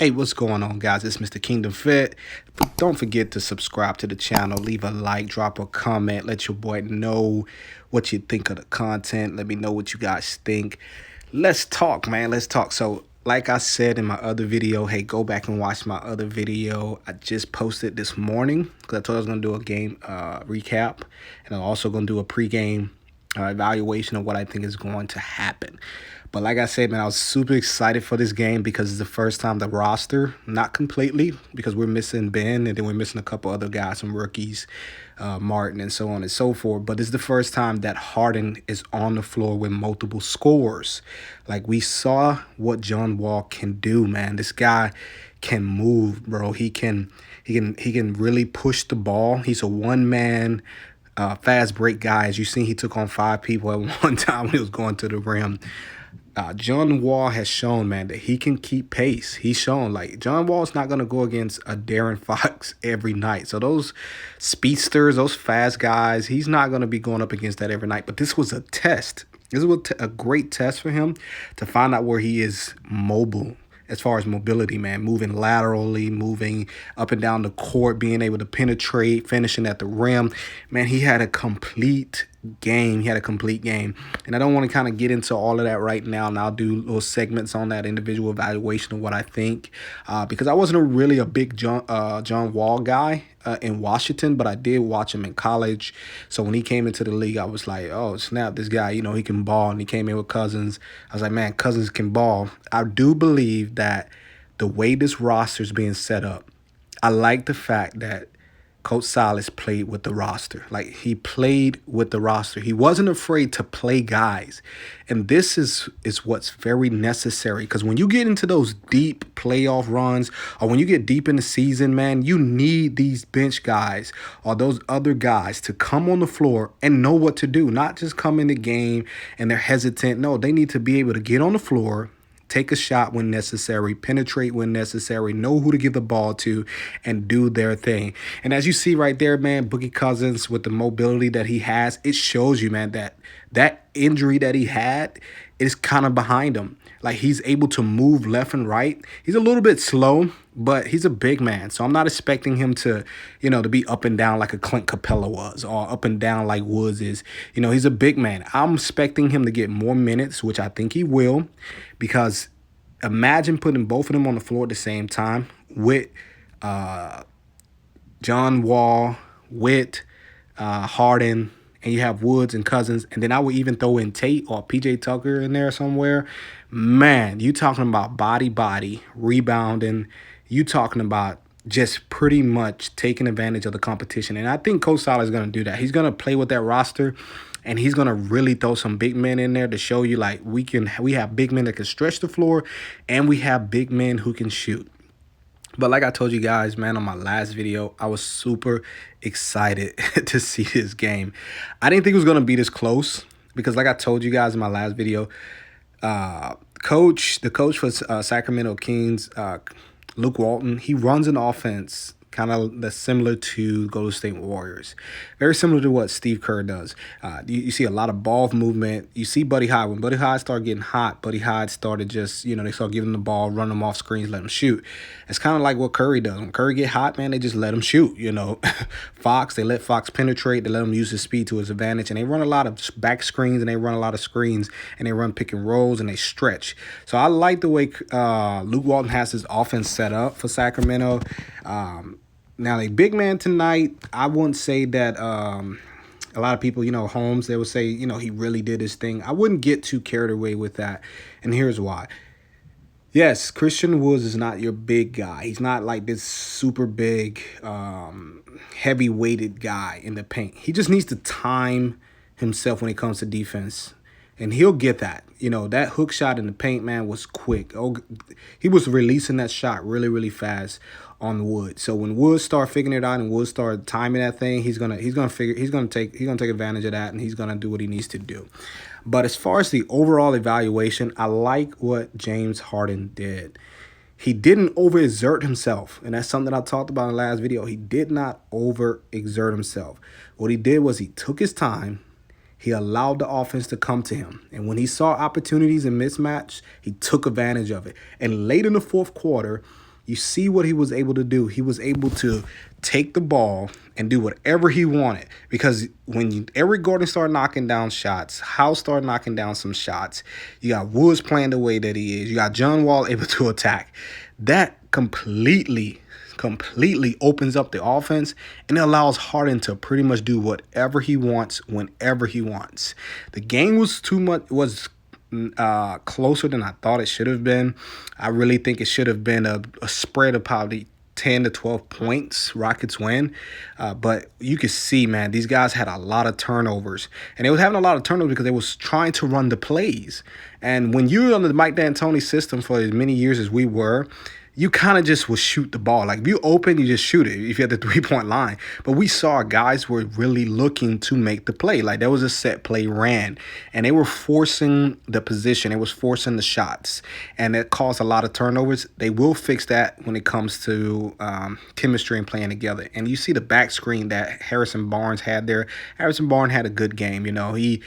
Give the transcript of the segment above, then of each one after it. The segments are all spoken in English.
Hey, what's going on, guys? It's Mr. Kingdom Fit. Don't forget to subscribe to the channel, leave a like, drop a comment, let your boy know what you think of the content. Let me know what you guys think. Let's talk, man. Let's talk. So, like I said in my other video, hey, go back and watch my other video. I just posted this morning because I told I was going to do a game recap, and I'm also going to do a pregame evaluation of what I think is going to happen. But like I said, man, I was super excited for this game because it's the first time the roster, not completely, because we're missing Ben and then we're missing a couple other guys, some rookies, Martin and so on and so forth. But it's the first time that Harden is on the floor with multiple scores. Like, we saw what John Wall can do, man. This guy can move, bro. He can really push the ball. He's a one-man fast break guy. As you see, he took on 5 people at one time when he was going to the rim. John Wall has shown, man, that he can keep pace. He's shown, like, John Wall's not going to go against a Darren Fox every night. So those speedsters, those fast guys, he's not going to be going up against that every night. But this was a test. This was a great test for him to find out where he is mobile. As far as mobility, man, moving laterally, moving up and down the court, being able to penetrate, finishing at the rim. Man, he had a complete game. And I don't want to kind of get into all of that right now, and I'll do little segments on that individual evaluation of what I think, because I wasn't really a big John Wall guy in Washington, but I did watch him in college. So when he came into the league, I was like, oh snap, this guy, you know, he can ball. And he came in with Cousins. I was like, man, Cousins can ball. I do believe that the way this roster is being set up, I like the fact that Coach Silas played with the roster. Like, he played with the roster. He wasn't afraid to play guys. And this is what's very necessary, because when you get into those deep playoff runs, or when you get deep in the season, man, you need these bench guys or those other guys to come on the floor and know what to do. Not just come in the game and they're hesitant. No, they need to be able to get on the floor, take a shot when necessary, penetrate when necessary, know who to give the ball to, and do their thing. And as you see right there, man, Boogie Cousins, with the mobility that he has, it shows you, man, that injury that he had is kind of behind him. Like, he's able to move left and right. He's a little bit slow, but he's a big man. So I'm not expecting him to, you know, to be up and down like a Clint Capella was, or up and down like Woods is. You know, he's a big man. I'm expecting him to get more minutes, which I think he will, because imagine putting both of them on the floor at the same time with John Wall, with Harden, and you have Woods and Cousins, and then I would even throw in Tate or PJ Tucker in there somewhere. Man, you talking about body, rebounding. You talking about just pretty much taking advantage of the competition. And I think Coach Silas is going to do that. He's going to play with that roster, and he's going to really throw some big men in there to show you, like, we have big men that can stretch the floor, and we have big men who can shoot. But like I told you guys, man, on my last video, I was super excited to see this game. I didn't think it was going to be this close because, like I told you guys in my last video, the coach for Sacramento Kings, Luke Walton, he runs an offense kind of that's similar to Golden State Warriors. Very similar to what Steve Kerr does. You see a lot of ball movement. You see Buddy Hyde. When Buddy Hyde started getting hot, Buddy Hyde started just, you know, they start giving him the ball, run them off screens, let him shoot. It's kind of like what Curry does. When Curry get hot, man, they just let him shoot, you know. They let Fox penetrate. They let him use his speed to his advantage. And they run a lot of back screens, and they run a lot of screens, and they run pick and rolls, and they stretch. So I like the way Luke Walton has his offense set up for Sacramento. Now, a big man tonight, I wouldn't say that a lot of people, you know, Holmes, they would say, you know, he really did his thing. I wouldn't get too carried away with that, and here's why. Yes, Christian Woods is not your big guy. He's not like this super big, heavy-weighted guy in the paint. He just needs to time himself when it comes to defense, and he'll get that. You know, that hook shot in the paint, man, was quick. Oh, he was releasing that shot really, really fast on Wood. So when Wood start figuring it out and Wood start timing that thing, he's gonna take advantage of that, and he's gonna do what he needs to do. But as far as the overall evaluation, I like what James Harden did. He didn't overexert himself, and that's something I talked about in the last video. He did not overexert himself. What he did was he took his time. He allowed the offense to come to him. And when he saw opportunities in mismatch, he took advantage of it. And late in the fourth quarter, You see what he was able to do. He was able to take the ball and do whatever he wanted, because when Eric Gordon started knocking down shots, House started knocking down some shots, you got Woods playing the way that he is, you got John Wall able to attack. That completely opens up the offense, and it allows Harden to pretty much do whatever he wants whenever he wants. The game was closer than I thought it should have been. I really think it should have been a spread of probably 10 to 12 points. Rockets win. But you could see, man, these guys had a lot of turnovers. And they was having a lot of turnovers because they was trying to run the plays. And when you're on the Mike D'Antoni system for as many years as we were, you kind of just will shoot the ball. Like, if you open, you just shoot it if you're at the three-point line. But we saw guys were really looking to make the play. Like, there was a set play ran, and they were forcing the position. They was forcing the shots, and it caused a lot of turnovers. They will fix that when it comes to chemistry and playing together. And you see the back screen that Harrison Barnes had there. Harrison Barnes had a good game. You know, he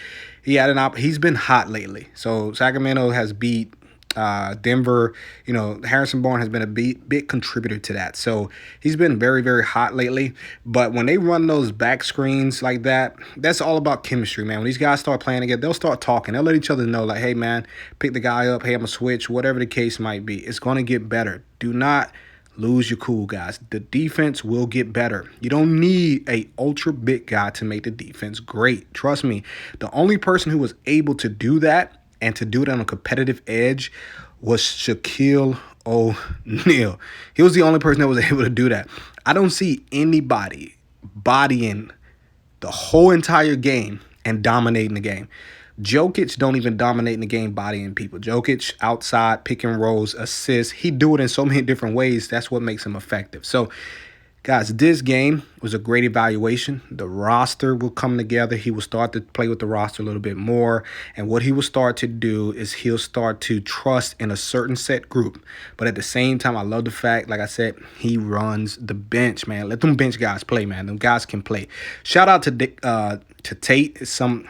had he's been hot lately. So Sacramento has beat Denver. You know, Harrison Barnes has been a big contributor to that. So he's been very, very hot lately. But when they run those back screens like that, that's all about chemistry, man. When these guys start playing together, they'll start talking. They'll let each other know, like, hey, man, pick the guy up. Hey, I'm going to switch. Whatever the case might be, it's going to get better. Do not lose your cool, guys. The defense will get better. You don't need a ultra big guy to make the defense great. Trust me. The only person who was able to do that and to do it on a competitive edge was Shaquille O'Neal. He was the only person that was able to do that. I don't see anybody bodying the whole entire game and dominating the game. Jokic don't even dominate in the game bodying people. Jokic outside, pick and rolls, assists. He do it in so many different ways. That's what makes him effective. So, guys, this game was a great evaluation. The roster will come together. He will start to play with the roster a little bit more. And what he will start to do is he'll start to trust in a certain set group. But at the same time, I love the fact, like I said, he runs the bench, man. Let them bench guys play, man. Them guys can play. Shout out to Tate. Some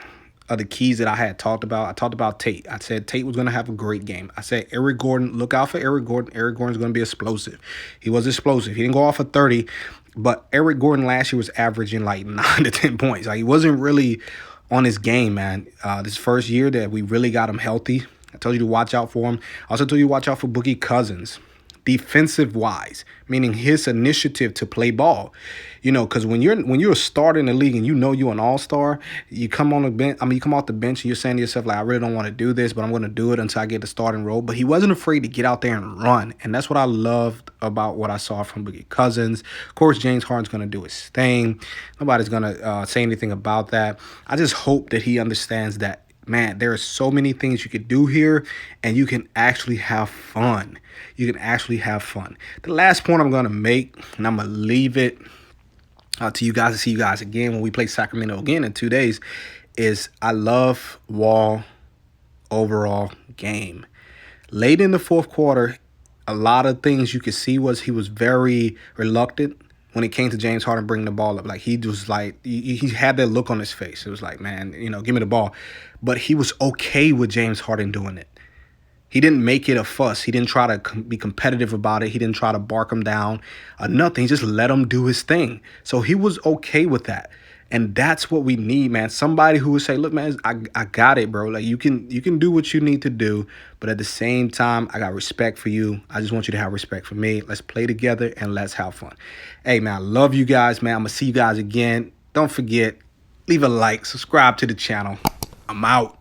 of the keys that I had talked about. I talked about Tate. I said Tate was going to have a great game. I said Eric Gordon, look out for Eric Gordon. Eric Gordon's going to be explosive. He was explosive. He didn't go off for 30, but Eric Gordon last year was averaging like 9 to 10 points. Like, he wasn't really on his game, man. This first year that we really got him healthy. I told you to watch out for him. I also told you to watch out for Boogie Cousins. Defensive-wise, meaning his initiative to play ball. You know, because when you're a starter in the league and you know you're an all-star, you come on the bench. You come off the bench and you're saying to yourself, like, I really don't want to do this, but I'm going to do it until I get the starting role. But he wasn't afraid to get out there and run, and that's what I loved about what I saw from Boogie Cousins. Of course, James Harden's going to do his thing. Nobody's going to say anything about that. I just hope that he understands that, man, there are so many things you could do here, and you can actually have fun. You can actually have fun. The last point I'm going to make, and I'm going to leave it to you guys to see you guys again when we play Sacramento again in 2 days, is I love Wall overall game. Late in the fourth quarter, a lot of things you could see was he was very reluctant when it came to James Harden bringing the ball up. Like, he was like, he had that look on his face. It was like, man, you know, give me the ball. But he was okay with James Harden doing it. He didn't make it a fuss. He didn't try to be competitive about it. He didn't try to bark him down or nothing. He just let him do his thing. So he was okay with that. And that's what we need, man. Somebody who would say, look, man, I got it, bro. Like, you can do what you need to do. But at the same time, I got respect for you. I just want you to have respect for me. Let's play together and let's have fun. Hey, man, I love you guys, man. I'm going to see you guys again. Don't forget, leave a like, subscribe to the channel. I'm out.